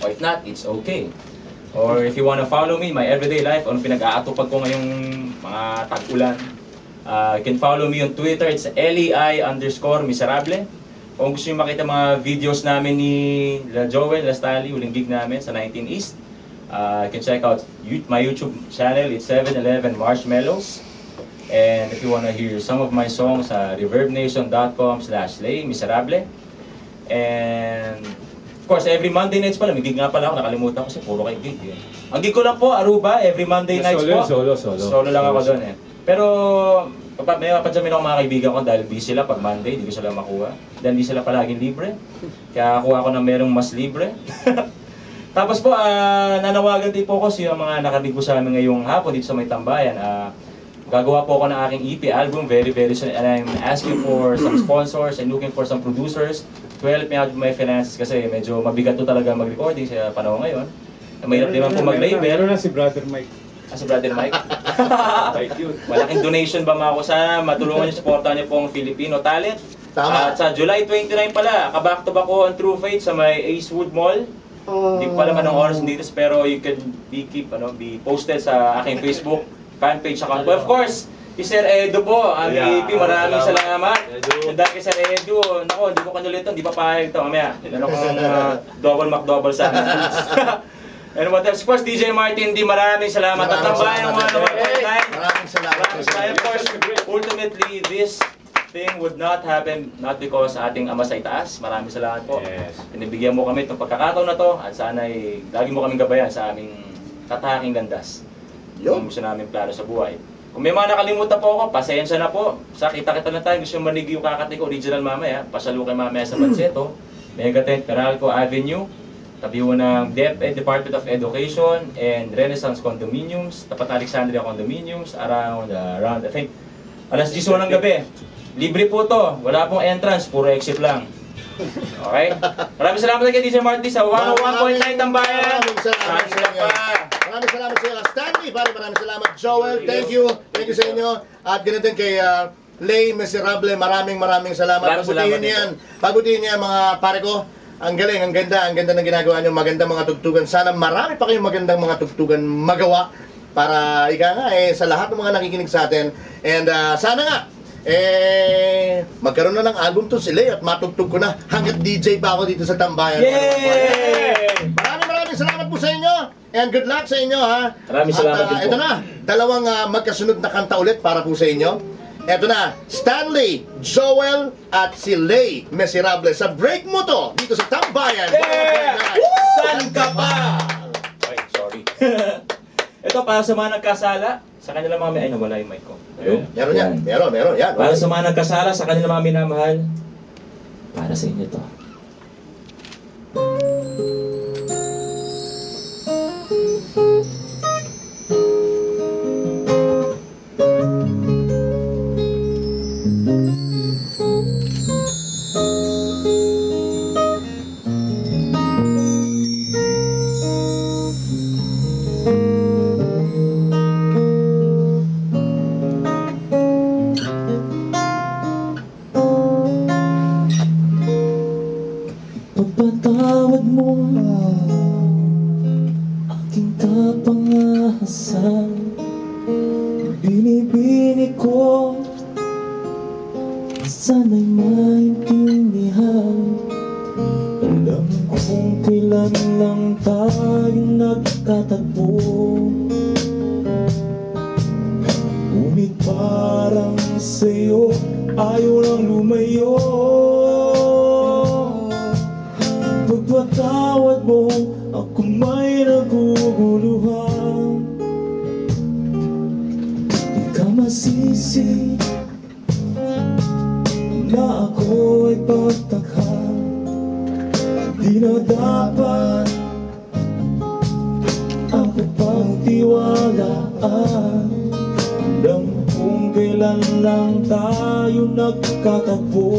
Or if not, it's okay. Or if you wanna follow me, my everyday life, ano pinag-aatupag ko ngayong mga tag-ulan, you can follow me on Twitter, it's LEI_miserable. Kung gusto nyo makita mga videos namin ni Joel Lastali, huling gig namin sa 19 East, you can check out my YouTube channel, it's 711 Marshmallows. And if you wanna hear some of my songs, reverbnation.com/LEI_miserable. And of course, every Monday nights pala, may gig nga pala ako, nakalimutan ko kasi puro kay gig. Ang gig ko lang po, Aruba, every Monday nights po. Solo lang ako doon eh. Pero may mapadyamin ako mga kaibigan ko dahil busy sila pag Monday, di ko sila makuha. Dahil di sila palaging libre. Kaya kuha ko ng merong mas libre. Tapos po, nanawagan din po ko sa mga nakabig po sa amin ngayong hapon dito sa may tambayan. Gagawa po ako ng aking EP album very soon, and I'm asking for some sponsors and looking for some producers to help me out with my finances kasi medyo mabigat to talaga mag-recording sa panahon ngayon. Mahirap din man po mag-label. Meron na si Brother Mike. Si Brother Mike. Malaking donation ba mga ko sana matulungan niyo, supportan niyo pong Filipino talent. At sa July 29 pala, kaback to back ko on True Faith sa may Acewood Mall. Hindi ko pala anong oras dito pero you can be posted sa aking Facebook fanpage account. But of course, si Sir Edo po, ang EP, maraming salamat. Dahil kay Sir Edo, nako, hindi ko kanulitan, hindi pa pahayag ito. Mamaya, ano kong double McDouble sa akin. And what else? Of course, DJ Martin D, maraming salamat. At tambayan ng 101.9. Maraming salamat. Of course, ultimately, this thing would not happen not because ating Ama sa itaas. Maraming salamat po. Pinibigyan mo kami itong pagkakataon na to at sana ay lagi mo kaming gabayan sa aming tatahaking landas. Yung gusto namin plano sa buhay. Kung may mga nakalimutan po ako, pasensya na po. Sa kita-kita na tayo. Gusto yung manig yung kakati ko original mamaya. Pasalo kay mamaya sa Banseto. Megatent Peralco Avenue. Tabi mo ng DepEd, Department of Education, and Renaissance Condominiums, tapat Alexandria Condominiums, around I think, alas 10 ng gabi. Libre po to, wala pong entrance, puro exit lang. Okay? Maraming salamat kay DJ Marty sa 101.9 Tambayan. Maraming salamat sa iyo, Stanley. Maraming salamat, Joel. Thank you sa inyo. At ganoon din kay LEI_miserable. Maraming salamat. Pagutihin niya mga pare ko. Ang galing, ang ganda ng ginagawa niyo, magandang mga tugtugan. Sana marami pa kayong magandang mga tugtugan magawa para sa lahat ng mga nakikinig sa atin. And sana nga magkaroon na ng album to sila at matugtog ko na hanggat DJ pa ako dito sa Tambayan. Yay! Maraming salamat po sa inyo and good luck sa inyo ha. Maraming salamat din po. Ito na, dalawang magkasunod na kanta ulit para po sa inyo. Eto na, Stanley, Joel, at si LEI_miserable sa break mo to dito sa Tambayan. San ka pa? Ay, sorry. Ito para sa mga nagkasala, sa kanila mga ay nawala yung mic ko. Meron yan. Para sa mga nagkasala, sa kanila mga minamahal, para sa inyo to. Pagpatawad mo aking kapangahasan, binibini ko sana'y maintindihan. Alam kong kailan lang tayo nagkatagpo, ngunit parang sa'yo ayaw lang lumayo. Pagpatawad mo, ako may naguguluhan. Di ka masisi na ako ay pagtakhan. Di na dapat ako pang tiwalaan. Alam kung kailan lang tayo nagkatagpo,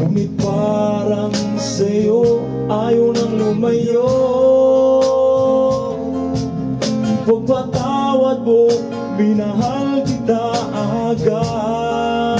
ngunit parang sa'yo ayaw nang lumayo. Pagpatawad mo, minahal kita agad.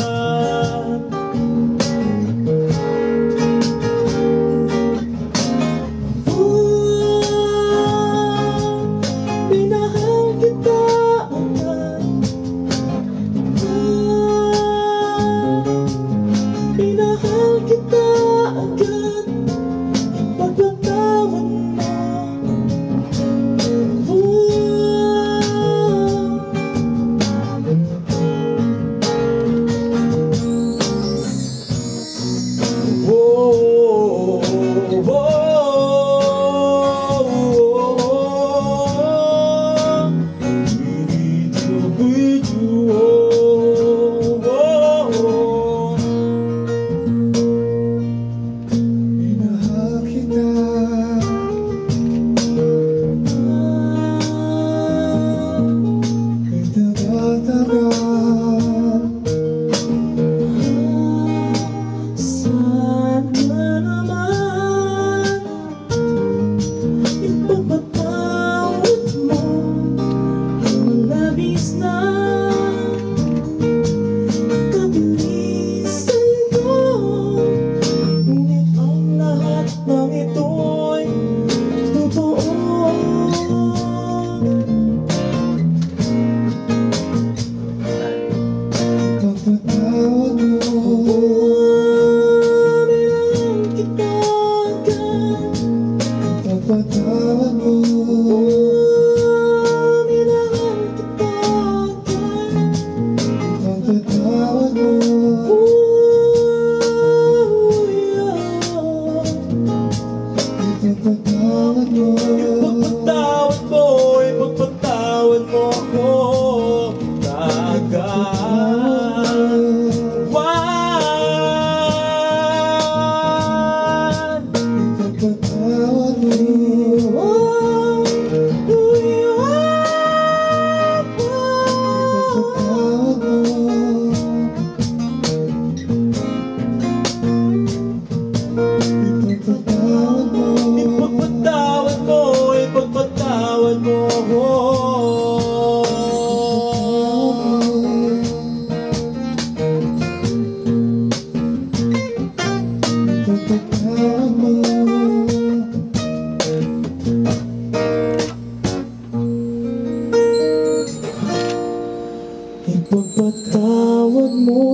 pagpatawad mo